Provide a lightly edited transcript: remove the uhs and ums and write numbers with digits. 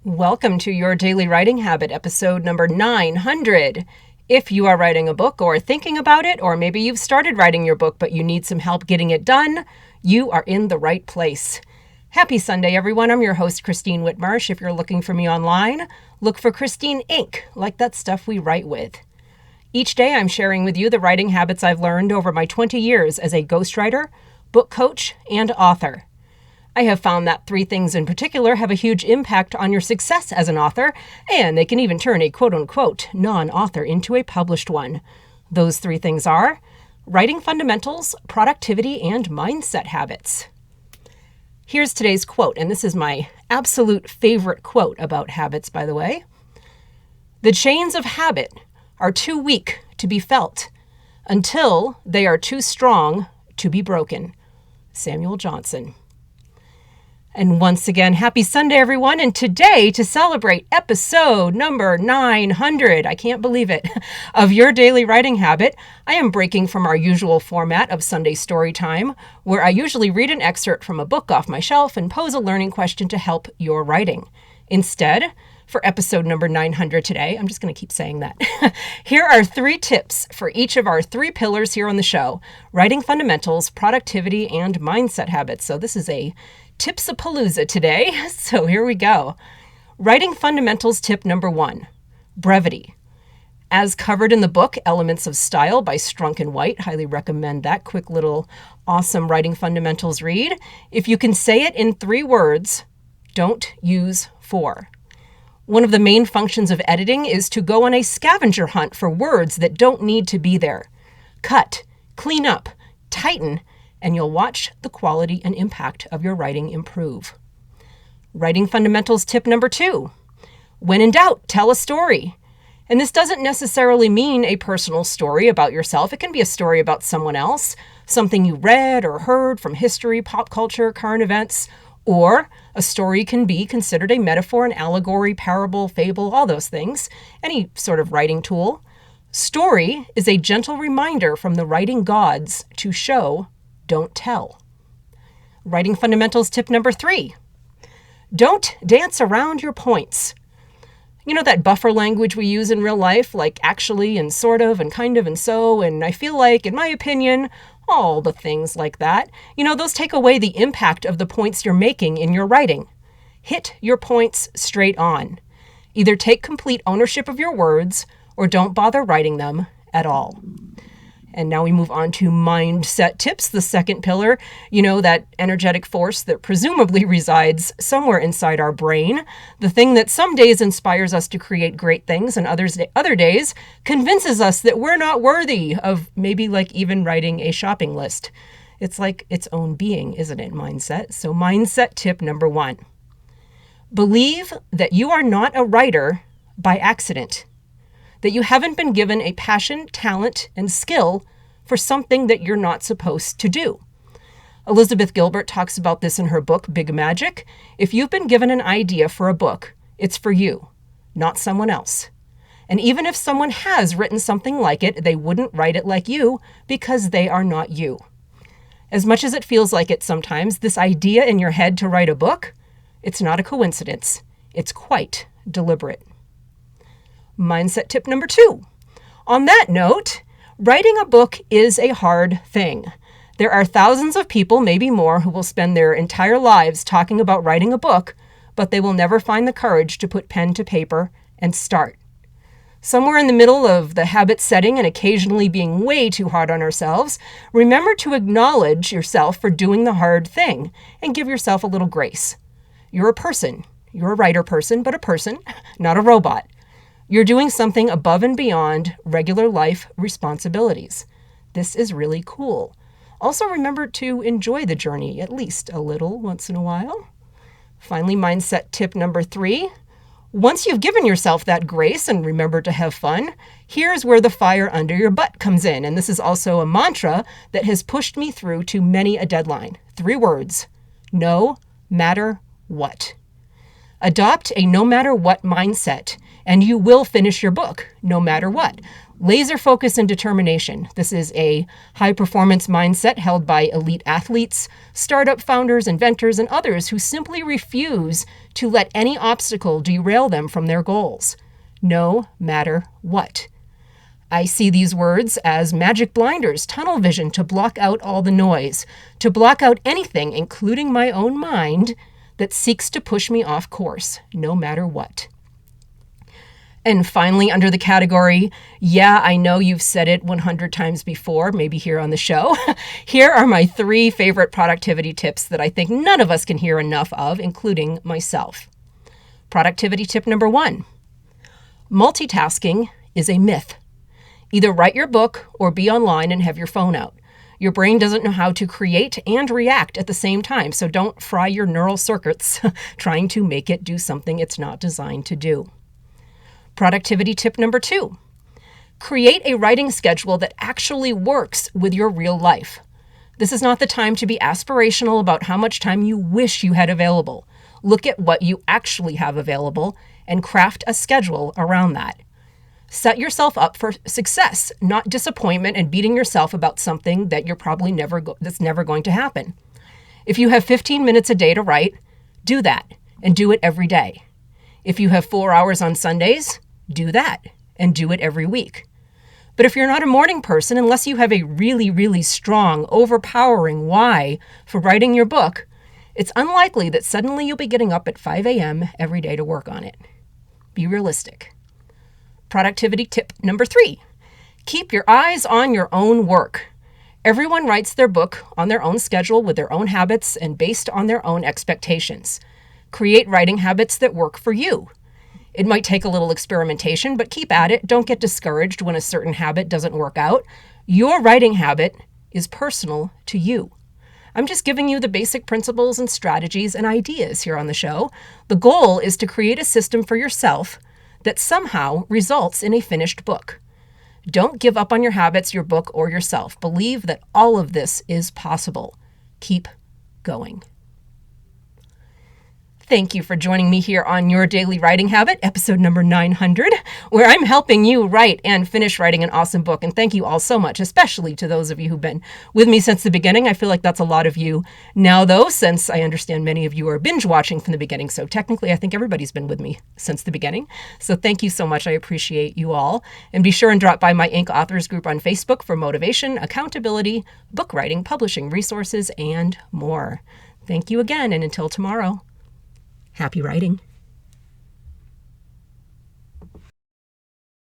Welcome to your Daily Writing Habit, episode number 900. If you are writing a book or thinking about it, or maybe you've started writing your book but you need some help getting it done, you are in the right place. Happy Sunday, everyone. I'm your host, Christine Whitmarsh. If you're looking for me online, look for Christine Inc., like that stuff we write with. Each day, I'm sharing with you the writing habits I've learned over my 20 years as a ghostwriter, book coach, and author. I have found that three things in particular have a huge impact on your success as an author, and they can even turn a quote-unquote non-author into a published one. Those three things are writing fundamentals, productivity, and mindset habits. Here's today's quote, and this is my absolute favorite quote about habits, by the way. "The chains of habit are too weak to be felt until they are too strong to be broken." Samuel Johnson. And once again, happy Sunday, everyone. And today, to celebrate episode number 900, I can't believe it, of Your Daily Writing Habit, I am breaking from our usual format of Sunday Story Time, where I usually read an excerpt from a book off my shelf and pose a learning question to help your writing. Instead, for episode number 900 today, I'm just going to keep saying that. Here are 3 tips for each of our 3 pillars here on the show: writing fundamentals, productivity, and mindset habits. So this is a Tipsapalooza today. So here we go. Writing fundamentals tip number 1, brevity. As covered in the book, Elements of Style by Strunk and White, highly recommend that quick little awesome writing fundamentals read. If you can say it in 3 words, don't use 4. One of the main functions of editing is to go on a scavenger hunt for words that don't need to be there. Cut, clean up, tighten, and you'll watch the quality and impact of your writing improve. Writing fundamentals tip number 2. When in doubt, tell a story. And this doesn't necessarily mean a personal story about yourself. It can be a story about someone else, something you read or heard from history, pop culture, current events, or a story can be considered a metaphor, an allegory, parable, fable, all those things, any sort of writing tool. Story is a gentle reminder from the writing gods to show, don't tell. Writing fundamentals tip number 3. Don't dance around your points. You know that buffer language we use in real life, like actually and sort of and kind of and so, and I feel like, in my opinion, all the things like that. You know, those take away the impact of the points you're making in your writing. Hit your points straight on. Either take complete ownership of your words or don't bother writing them at all. And now we move on to mindset tips, the second pillar. You know, that energetic force that presumably resides somewhere inside our brain. The thing that some days inspires us to create great things and other days convinces us that we're not worthy of maybe like even writing a shopping list. It's like its own being, isn't it, mindset? So mindset tip number 1. Believe that you are not a writer by accident. That you haven't been given a passion, talent, and skill for something that you're not supposed to do. Elizabeth Gilbert talks about this in her book, Big Magic. If you've been given an idea for a book, it's for you, not someone else. And even if someone has written something like it, they wouldn't write it like you because they are not you. As much as it feels like it sometimes, this idea in your head to write a book, it's not a coincidence. It's quite deliberate. Mindset tip number 2. On that note, writing a book is a hard thing. There are thousands of people, maybe more, who will spend their entire lives talking about writing a book, but they will never find the courage to put pen to paper and start. Somewhere in the middle of the habit setting and occasionally being way too hard on ourselves, remember to acknowledge yourself for doing the hard thing and give yourself a little grace. You're a person. You're a writer person, but a person, not a robot. You're doing something above and beyond regular life responsibilities. This is really cool. Also remember to enjoy the journey at least a little once in a while. Finally, mindset tip number 3. Once you've given yourself that grace and remember to have fun, here's where the fire under your butt comes in. And this is also a mantra that has pushed me through to many a deadline. 3 words: no matter what. Adopt a no matter what mindset, and you will finish your book no matter what. Laser focus and determination. This is a high-performance mindset held by elite athletes, startup founders, inventors, and others who simply refuse to let any obstacle derail them from their goals, no matter what. I see these words as magic blinders, tunnel vision to block out all the noise, to block out anything, including my own mind, that seeks to push me off course, no matter what. And finally, under the category, yeah, I know you've said it 100 times before, maybe here on the show, here are my 3 favorite productivity tips that I think none of us can hear enough of, including myself. Productivity tip number 1, multitasking is a myth. Either write your book or be online and have your phone out. Your brain doesn't know how to create and react at the same time, so don't fry your neural circuits trying to make it do something it's not designed to do. Productivity tip number 2, create a writing schedule that actually works with your real life. This is not the time to be aspirational about how much time you wish you had available. Look at what you actually have available and craft a schedule around that. Set yourself up for success, not disappointment and beating yourself about something that you're probably that's never going to happen. If you have 15 minutes a day to write, do that and do it every day. If you have 4 hours on Sundays, do that and do it every week. But if you're not a morning person, unless you have a really, really strong, overpowering why for writing your book, it's unlikely that suddenly you'll be getting up at 5 a.m. every day to work on it. Be realistic. Productivity tip number 3, keep your eyes on your own work. Everyone writes their book on their own schedule with their own habits and based on their own expectations. Create writing habits that work for you. It might take a little experimentation, but keep at it. Don't get discouraged when a certain habit doesn't work out. Your writing habit is personal to you. I'm just giving you the basic principles and strategies and ideas here on the show. The goal is to create a system for yourself that somehow results in a finished book. Don't give up on your habits, your book, or yourself. Believe that all of this is possible. Keep going. Thank you for joining me here on Your Daily Writing Habit, episode number 900, where I'm helping you write and finish writing an awesome book. And thank you all so much, especially to those of you who've been with me since the beginning. I feel like that's a lot of you now, though, since I understand many of you are binge watching from the beginning. So technically, I think everybody's been with me since the beginning. So thank you so much. I appreciate you all. And be sure and drop by my Inc. Authors group on Facebook for motivation, accountability, book writing, publishing resources, and more. Thank you again. And until tomorrow, happy writing.